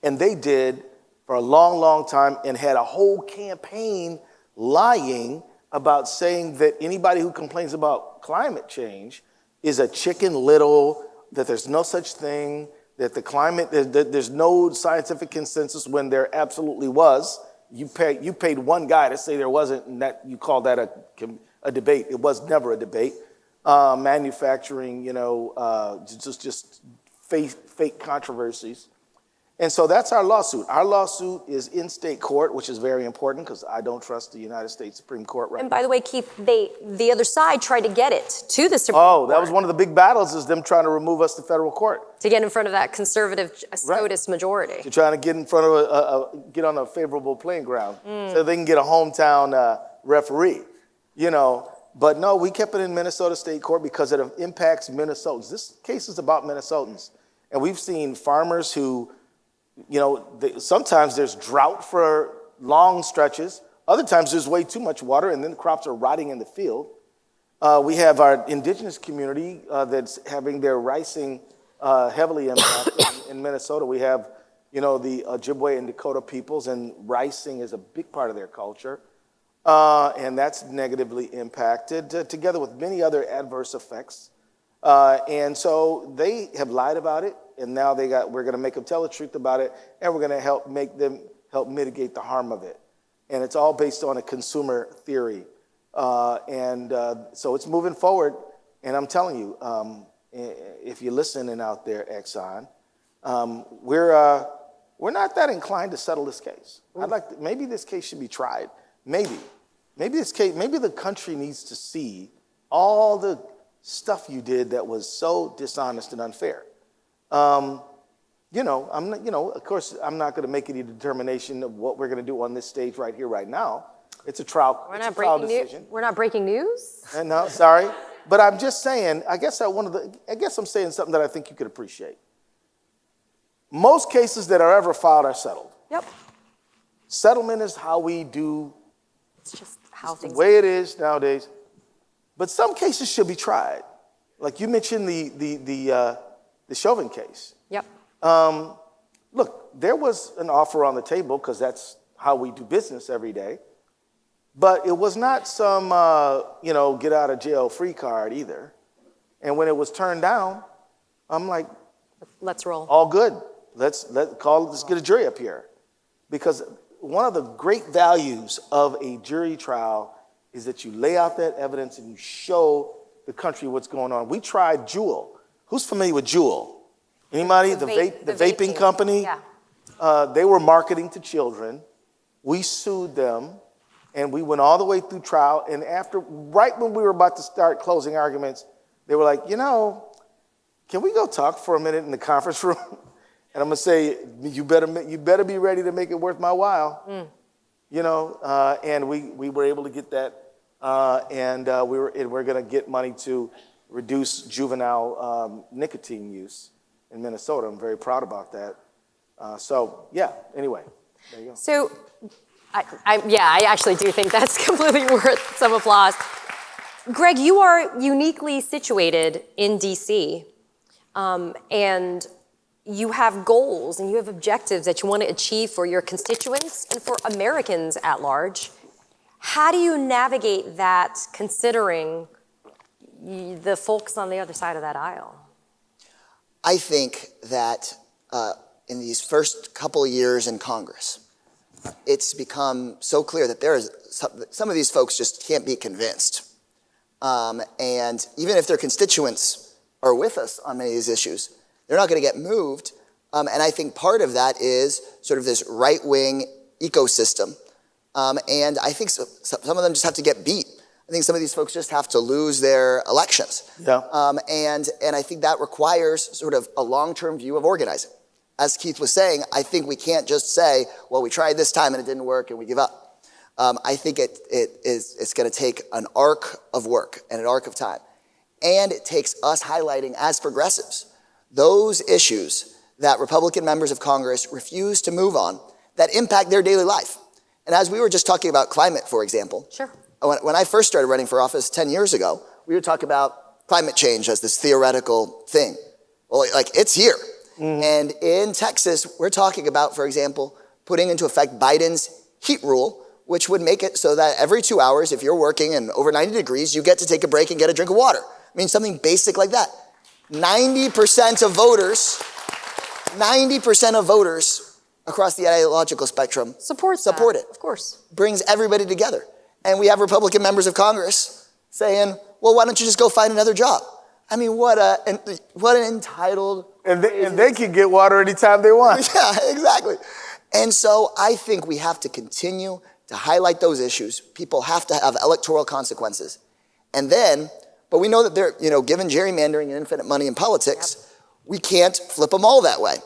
Speaker 2: And they did for a long, long time and had a whole campaign lying about saying that anybody who complains about climate change is a Chicken Little, that there's no such thing, that the climate, there's no scientific consensus when there absolutely was. You paid one guy to say there wasn't, and that you call that a debate. It was never a debate. Manufacturing, just fake controversies. And so that's our lawsuit. Our lawsuit is in state court, which is very important because I don't trust the United States Supreme Court right now.
Speaker 1: And by the way, Keith, the other side tried to get it to the Supreme Court.
Speaker 2: Oh, that was one of the big battles, is them trying to remove us to federal court.
Speaker 1: To get in front of that conservative SCOTUS majority.
Speaker 2: To trying to get in front of get on a favorable playing ground so they can get a hometown referee, But no, we kept it in Minnesota State Court because it impacts Minnesotans. This case is about Minnesotans. And we've seen farmers who, sometimes there's drought for long stretches, Other times there's way too much water and then the crops are rotting in the field. We have our indigenous community that's having their ricing heavily impacted. In Minnesota, we have, the Ojibwe and Dakota peoples, and ricing is a big part of their culture. And that's negatively impacted, together with many other adverse effects. And so they have lied about it, and now we're going to make them tell the truth about it, and we're going to help mitigate the harm of it. And it's all based on a consumer theory. So it's moving forward, and I'm telling you, if you're listening out there, Exxon, we're not that inclined to settle this case. Maybe this case should be tried. Maybe the country needs to see all the stuff you did that was so dishonest and unfair. Of course, I'm not going to make any determination of what we're going to do on this stage right here, right now. It's a trial. Decision.
Speaker 1: We're not breaking news.
Speaker 2: No, sorry, but I'm just saying. I guess I'm saying something that I think you could appreciate. Most cases that are ever filed are settled.
Speaker 1: Yep.
Speaker 2: Settlement is how we do.
Speaker 1: It's just how things.
Speaker 2: The way it is nowadays. But some cases should be tried. Like you mentioned the Chauvin case.
Speaker 1: Yep.
Speaker 2: Look, there was an offer on the table because that's how we do business every day. But it was not some, get out of jail free card either. And when it was turned down, I'm like,
Speaker 1: let's roll.
Speaker 2: All good. Let's get a jury up here. Because one of the great values of a jury trial is that you lay out that evidence and you show the country what's going on. We tried Juul. Who's familiar with Juul? Anybody? The vaping company?
Speaker 1: Yeah.
Speaker 2: They were marketing to children. We sued them, and we went all the way through trial. And right when we were about to start closing arguments, they were like, can we go talk for a minute in the conference room? And I'm gonna say, you better be ready to make it worth my while. And we were able to get that, and we're gonna get money to reduce juvenile nicotine use in Minnesota. I'm very proud about that. Anyway, there you go.
Speaker 1: So, I actually do think that's completely worth some applause. Greg, you are uniquely situated in DC, and you have goals and you have objectives that you want to achieve for your constituents and for Americans at large. How do you navigate that considering the folks on the other side of that aisle?
Speaker 3: I think that in these first couple of years in Congress, it's become so clear that some of these folks just can't be convinced. And even if their constituents are with us on many of these issues, they're not going to get moved. And I think part of that is sort of this right-wing ecosystem. And I think some of them just have to get beat. I think some of these folks just have to lose their elections.
Speaker 2: Yeah.
Speaker 3: And I think that requires sort of a long-term view of organizing. As Keith was saying, I think we can't just say, well, we tried this time and it didn't work and we give up. I think it's going to take an arc of work and an arc of time. And it takes us highlighting as progressives those issues that Republican members of Congress refuse to move on that impact their daily life. And as we were just talking about climate, for example.
Speaker 1: Sure.
Speaker 3: When I first started running for office 10 years ago, we would talk about climate change as this theoretical thing. Well, it's here. Mm-hmm. And in Texas, we're talking about, for example, putting into effect Biden's heat rule, which would make it so that every 2 hours, if you're working and over 90 degrees, you get to take a break and get a drink of water. I mean, something basic like that. 90% of voters across the ideological spectrum support it.
Speaker 1: Of course.
Speaker 3: Brings everybody together. And we have Republican members of Congress saying, well, why don't you just go find another job? I mean, what an entitled...
Speaker 2: And they can get water anytime they want.
Speaker 3: Yeah, exactly. And so I think we have to continue to highlight those issues. People have to have electoral consequences. And then, but we know that they're, given gerrymandering and infinite money in politics, we can't flip them all that way.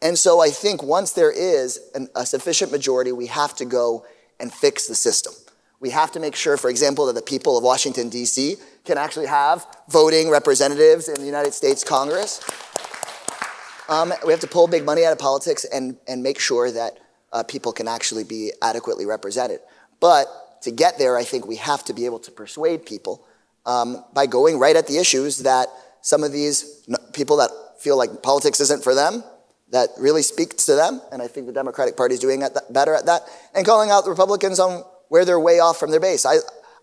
Speaker 3: And so I think once there is a sufficient majority, we have to go and fix the system. We have to make sure, for example, that the people of Washington, D.C. can actually have voting representatives in the United States Congress. We have to pull big money out of politics and make sure that people can actually be adequately represented. But to get there, I think we have to be able to persuade people by going right at the issues that some of these people that feel like politics isn't for them, that really speaks to them, and I think the Democratic Party is doing better at that, and calling out the Republicans on where they're way off from their base.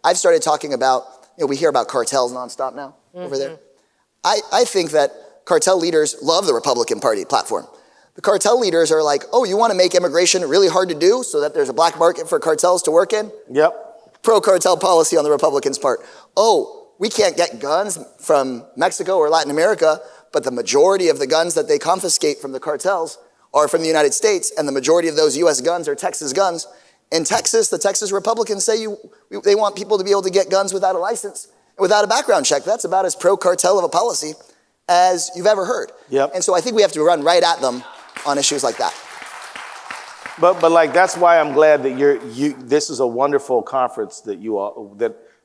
Speaker 3: I've started talking about, we hear about cartels nonstop now over there. I think that cartel leaders love the Republican Party platform. The cartel leaders are like, oh, you want to make immigration really hard to do so that there's a black market for cartels to work in?
Speaker 2: Yep.
Speaker 3: Pro-cartel policy on the Republicans' part. Oh, we can't get guns from Mexico or Latin America, but the majority of the guns that they confiscate from the cartels are from the United States, and the majority of those U.S. guns are Texas guns. In Texas, the Texas Republicans say they want people to be able to get guns without a license, without a background check. That's about as pro-cartel of a policy as you've ever heard.
Speaker 2: Yep.
Speaker 3: And so I think we have to run right at them on issues like that.
Speaker 2: But like, that's why I'm glad that this is a wonderful conference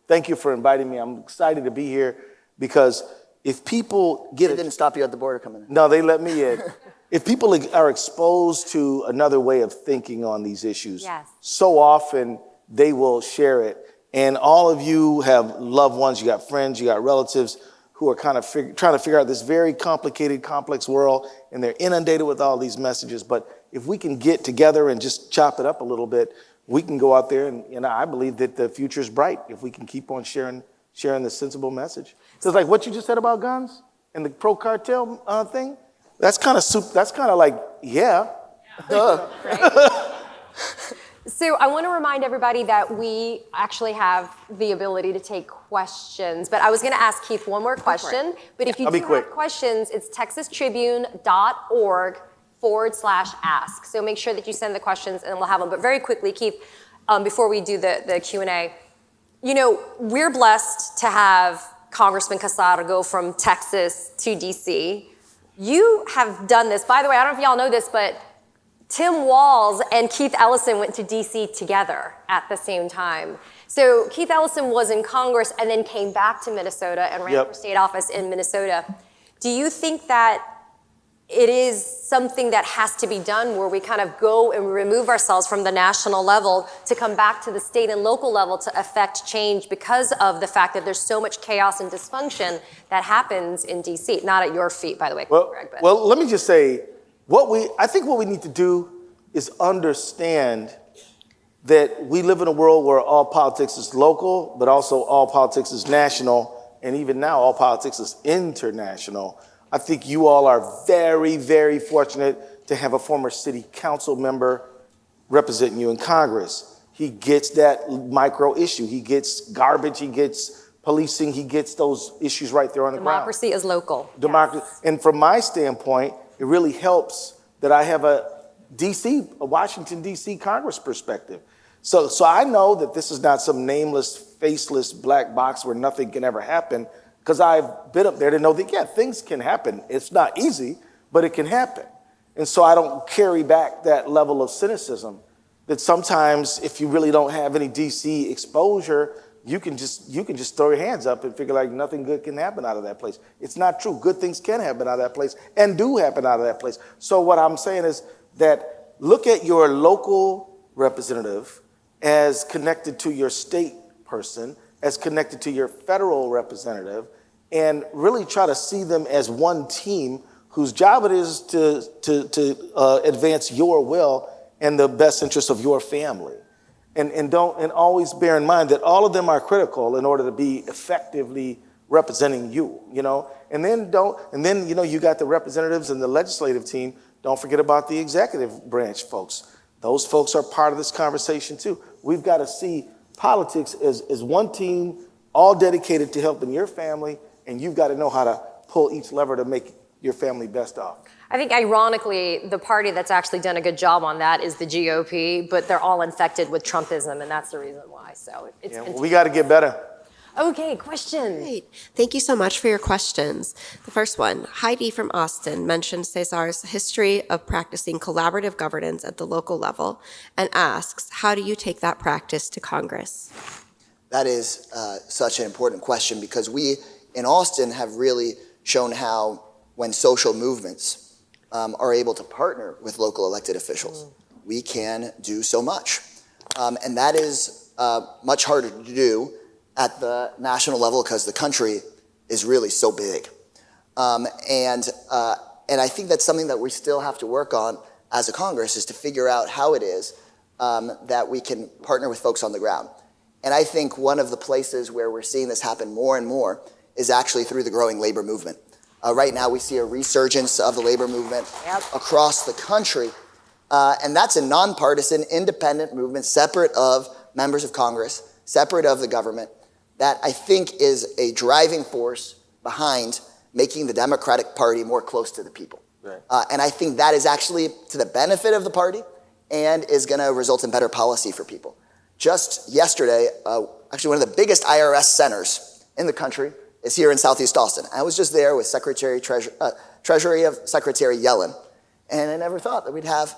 Speaker 2: thank you for inviting me. I'm excited to be here because if people
Speaker 3: They didn't stop you at the border coming in.
Speaker 2: No, they let me in. If people are exposed to another way of thinking on these issues,
Speaker 1: Yes.
Speaker 2: so often they will share it. And all of you have loved ones, you got friends, you got relatives who are kind of trying to figure out this very complicated, complex world, and they're inundated with all these messages. But if we can get together and just chop it up a little bit, we can go out there, and I believe that the future is bright if we can keep on sharing the sensible message. So it's like what you just said about guns and the pro-cartel thing. That's kind of like, yeah.
Speaker 1: So I want to remind everybody that we actually have the ability to take questions, but I was going to ask Keith one more question. But if you do have questions, it's texastribune.org/ask. So make sure that you send the questions and we'll have them. But very quickly, Keith, before we do the Q&A, we're blessed to have Congressman Casar go from Texas to DC. You have done this. By the way, I don't know if y'all know this, but Tim Walz and Keith Ellison went to DC together at the same time. So Keith Ellison was in Congress and then came back to Minnesota and ran for state office in Minnesota. Do you think that it is something that has to be done where we kind of go and remove ourselves from the national level to come back to the state and local level to affect change because of the fact that there's so much chaos and dysfunction that happens in DC? Not at your feet, by the way, Greg. But.
Speaker 2: Well, let me just say, I think what we need to do is understand that we live in a world where all politics is local, but also all politics is national, and even now all politics is international. I think you all are very, very fortunate to have a former city council member representing you in Congress. He gets that micro issue. He gets garbage. He gets policing. He gets those issues right there on the ground.
Speaker 1: Democracy is local.
Speaker 2: Democracy. Yes. And from my standpoint, it really helps that I have a Washington, D.C. Congress perspective. So I know that this is not some nameless, faceless black box where nothing can ever happen, because I've been up there to know that, yeah, things can happen. It's not easy, but it can happen. And so I don't carry back that level of cynicism that sometimes if you really don't have any DC exposure, you can just throw your hands up and figure like nothing good can happen out of that place. It's not true. Good things can happen out of that place and do happen out of that place. So what I'm saying is that look at your local representative as connected to your state person, as connected to your federal representative, and really try to see them as one team whose job it is to advance your will and the best interests of your family. And always bear in mind that all of them are critical in order to be effectively representing you, And then you got the representatives and the legislative team. Don't forget about the executive branch folks. Those folks are part of this conversation too. We've got to see politics as one team, all dedicated to helping your family, and you've got to know how to pull each lever to make your family best off.
Speaker 1: I think ironically, the party that's actually done a good job on that is the GOP, but they're all infected with Trumpism, and that's the reason why. So
Speaker 2: we got to get better.
Speaker 1: Okay, question.
Speaker 4: Great. Thank you so much for your questions. The first one, Heidi from Austin mentioned Cesar's history of practicing collaborative governance at the local level and asks, how do you take that practice to Congress?
Speaker 3: That is such an important question because we in Austin have really shown how when social movements are able to partner with local elected officials, we can do so much. And that is much harder to do at the national level because the country is really so big. And I think that's something that we still have to work on as a Congress, is to figure out how it is that we can partner with folks on the ground. And I think one of the places where we're seeing this happen more and more is actually through the growing labor movement. Right now we see a resurgence of the labor movement across the country. And that's a nonpartisan, independent movement, separate of members of Congress, separate of the government, that I think is a driving force behind making the Democratic Party more close to the people.
Speaker 2: Right.
Speaker 3: And I think that is actually to the benefit of the party and is going to result in better policy for people. Just yesterday, actually one of the biggest IRS centers in the country is here in Southeast Austin. I was just there with Treasury of Secretary Yellen, and I never thought that we'd have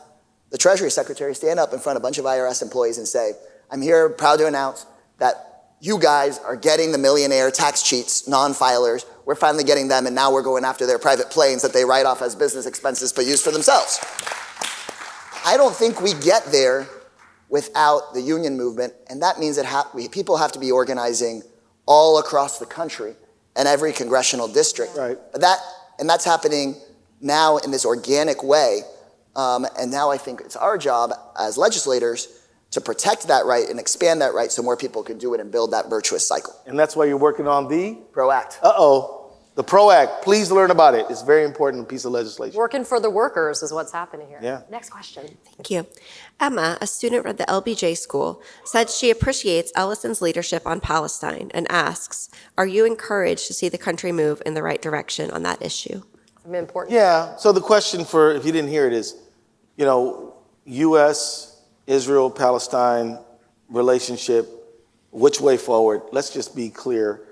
Speaker 3: the Treasury Secretary stand up in front of a bunch of IRS employees and say, I'm here proud to announce that you guys are getting the millionaire tax cheats, non-filers. We're finally getting them, and now we're going after their private planes that they write off as business expenses but use for themselves. I don't think we get there without the union movement, and that means that people have to be organizing all across the country and every congressional district.
Speaker 2: Right.
Speaker 3: And that's happening now in this organic way, and now I think it's our job as legislators to protect that right and expand that right so more people can do it and build that virtuous cycle.
Speaker 2: And that's why you're working on the?
Speaker 3: PRO Act.
Speaker 2: The PRO Act. Please learn about it. It's a very important piece of legislation.
Speaker 1: Working for the workers is what's happening here.
Speaker 2: Yeah.
Speaker 1: Next question.
Speaker 4: Thank you. Emma, a student at the LBJ school, said she appreciates Ellison's leadership on Palestine and asks, are you encouraged to see the country move in the right direction on that issue?
Speaker 1: Important.
Speaker 2: Yeah, so the question for, if you didn't hear it, is, U.S., Israel, Palestine relationship, which way forward? Let's just be clear.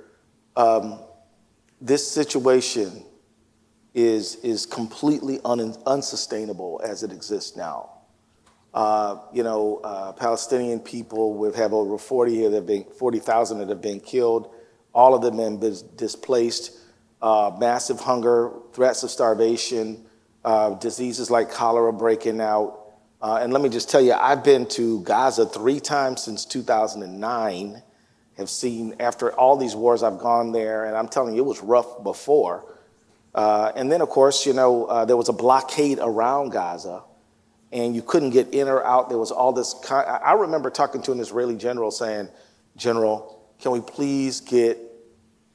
Speaker 2: This situation is completely unsustainable as it exists now. Palestinian people have over 40,000 that have been killed. All of them have been displaced. Massive hunger, threats of starvation, diseases like cholera breaking out. And let me just tell you, I've been to Gaza 3 times since 2009. Have seen, after all these wars, I've gone there, and I'm telling you, it was rough before. And then, of course, there was a blockade around Gaza, and you couldn't get in or out. There was all this. I remember talking to an Israeli general saying, General, can we please get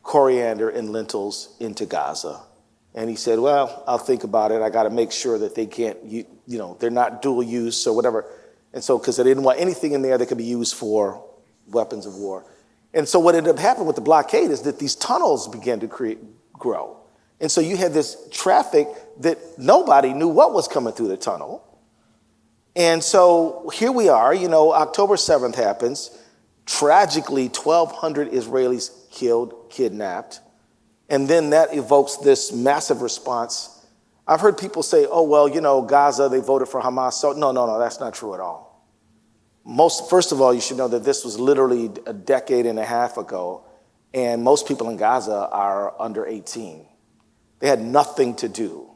Speaker 2: coriander and lentils into Gaza? And he said, well, I'll think about it. I got to make sure that they can't, they're not dual use or whatever. And so, because they didn't want anything in there that could be used for weapons of war. And so what ended up happening with the blockade is that these tunnels began to grow. And so you had this traffic that nobody knew what was coming through the tunnel. And so here we are, October 7th happens. Tragically, 1,200 Israelis killed, kidnapped. And then that evokes this massive response. I've heard people say, oh, well, Gaza, they voted for Hamas. So no, that's not true at all. First of all, you should know that this was literally a decade and a half ago, and most people in Gaza are under 18. They had nothing to do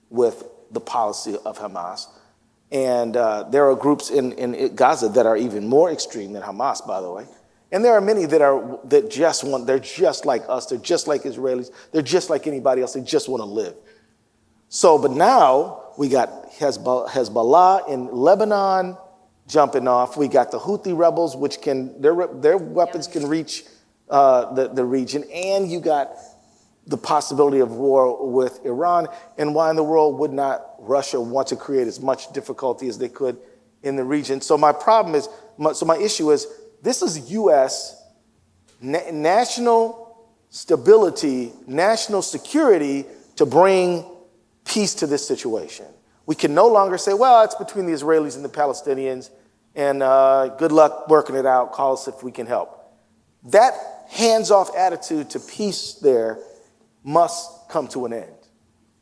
Speaker 2: with the policy of Hamas. And there are groups in Gaza that are even more extreme than Hamas, by the way. And there are many they're just like us, they're just like Israelis, they're just like anybody else, they just want to live. So, but now we got Hezbollah in Lebanon jumping off. We got the Houthi rebels, which their weapons can reach the region, and you got the possibility of war with Iran. And why in the world would not Russia want to create as much difficulty as they could in the region? So my issue is, this is U.S. national stability, national security to bring peace to this situation. We can no longer say, well, it's between the Israelis and the Palestinians, and good luck working it out, call us if we can help. That hands-off attitude to peace there must come to an end.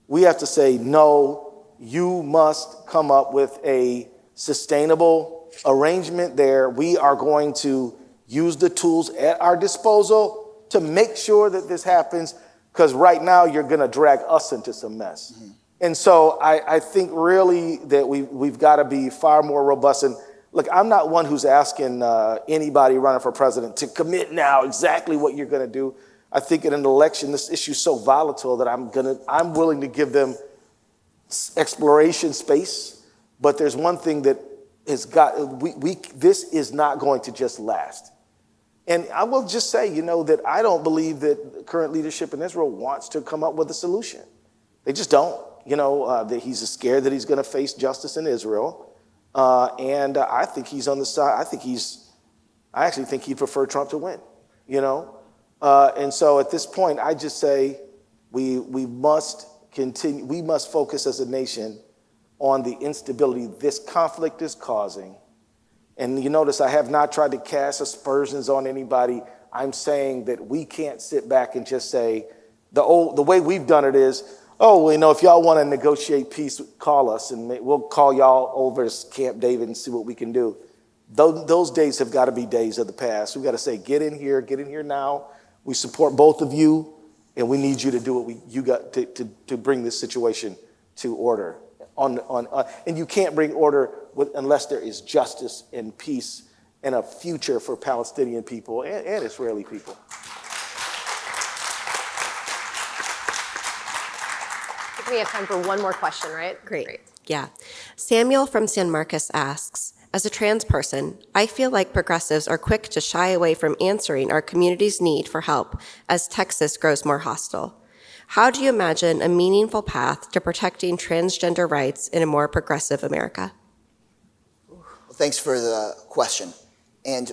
Speaker 2: We have to say, no, you must come up with a sustainable arrangement there. We are going to use the tools at our disposal to make sure that this happens, because right now you're going to drag us into some mess. Mm-hmm. And so I think really that we've got to be far more robust. And look, I'm not one who's asking anybody running for president to commit now exactly what you're going to do. I think in an election, this issue is so volatile that I'm willing to give them exploration space. But there's one thing that has got, this is not going to just last. And I will just say, that I don't believe that the current leadership in Israel wants to come up with a solution. They just don't. That he's scared that he's going to face justice in Israel. And I think he's on the side. I actually think he'd prefer Trump to win, And so at this point, I just say we must continue. We must focus as a nation on the instability this conflict is causing. And you notice I have not tried to cast aspersions on anybody. I'm saying that we can't sit back and just say, the way we've done it is, if y'all want to negotiate peace, call us, and we'll call y'all over to Camp David and see what we can do. Those days have got to be days of the past. We've got to say, get in here now. We support both of you, and we need you to do what you got to bring this situation to order. And you can't bring order unless there is justice and peace and a future for Palestinian people and Israeli people.
Speaker 1: I think we have time for one more question, right?
Speaker 4: Great. Yeah. Samuel from San Marcos asks, as a trans person, I feel like progressives are quick to shy away from answering our community's need for help as Texas grows more hostile. How do you imagine a meaningful path to protecting transgender rights in a more progressive America?
Speaker 3: Well, thanks for the question. And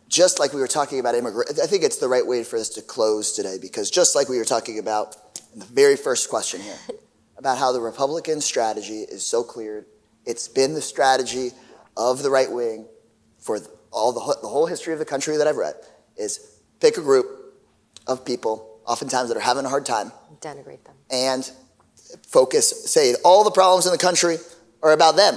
Speaker 3: just like we were talking about I think it's the right way for us to close today, because just like we were talking about in the very first question here, about how the Republican strategy is so clear, it's been the strategy of the right wing for the whole history of the country that I've read, is pick a group of people, oftentimes that are having a hard time,
Speaker 1: denigrate them,
Speaker 3: and say all the problems in the country are about them,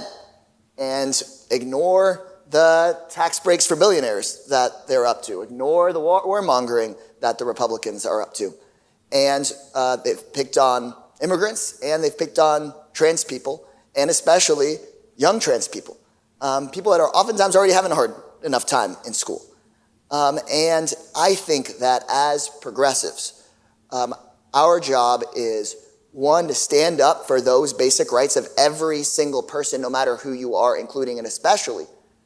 Speaker 3: and ignore the tax breaks for billionaires that they're up to, ignore the warmongering that the Republicans are up to. And they've picked on immigrants, and they've picked on trans people, and especially young trans people, people that are oftentimes already having a hard enough time in school. And I think that as progressives, our job is, one, to stand up for those basic rights of every single person, no matter who you are, including and especially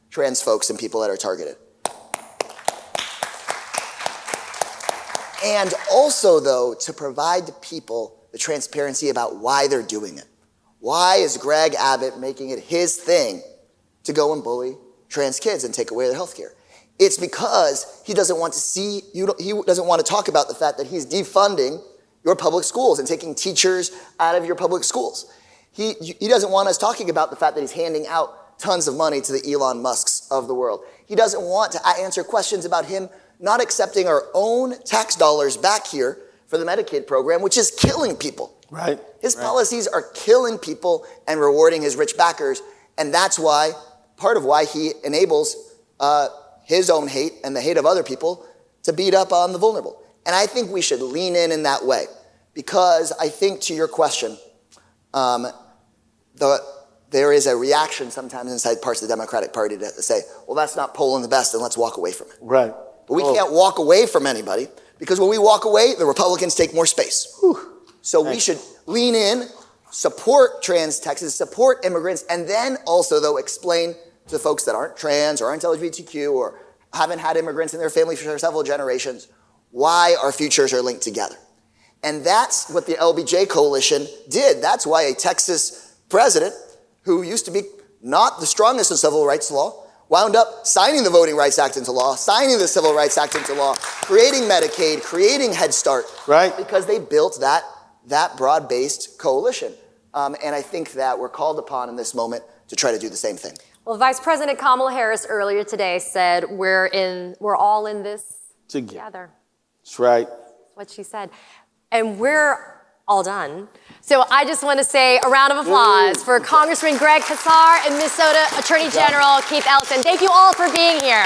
Speaker 3: trans folks and people that are targeted. And also, though, to provide to people the transparency about why they're doing it. Why is Greg Abbott making it his thing to go and bully trans kids and take away their health care? It's because he doesn't want he doesn't want to talk about the fact that he's defunding your public schools and taking teachers out of your public schools. He doesn't want us talking about the fact that he's handing out tons of money to the Elon Musks of the world. He doesn't want to answer questions about him not accepting our own tax dollars back here for the Medicaid program, which is killing people.
Speaker 2: Right.
Speaker 3: His policies are killing people and rewarding his rich backers, and that's why, part of why he enables his own hate and the hate of other people to beat up on the vulnerable. And I think we should lean in that way, because I think, to your question, there is a reaction sometimes inside parts of the Democratic Party to say, well, that's not polling the best, and let's walk away from it.
Speaker 2: Right.
Speaker 3: But we can't walk away from anybody, because when we walk away, the Republicans take more space. Whew. So we should lean in, support trans Texas, support immigrants, and then also, though, explain to the folks that aren't trans or aren't LGBTQ or haven't had immigrants in their family for several generations why our futures are linked together. And that's what the LBJ Coalition did. That's why a Texas president, who used to be not the strongest in civil rights law, wound up signing the Voting Rights Act into law, signing the Civil Rights Act into law, creating Medicaid, creating Head Start,
Speaker 2: right?
Speaker 3: Because they built that broad-based coalition. And I think that we're called upon in this moment to try to do the same thing.
Speaker 1: Well, Vice President Kamala Harris earlier today said we're all in this together.
Speaker 2: That's right.
Speaker 1: That's what she said. And we're all done. So I just want to say a round of applause for Congressman Greg Casar and Minnesota Attorney General Keith Ellison. Thank you all for being here.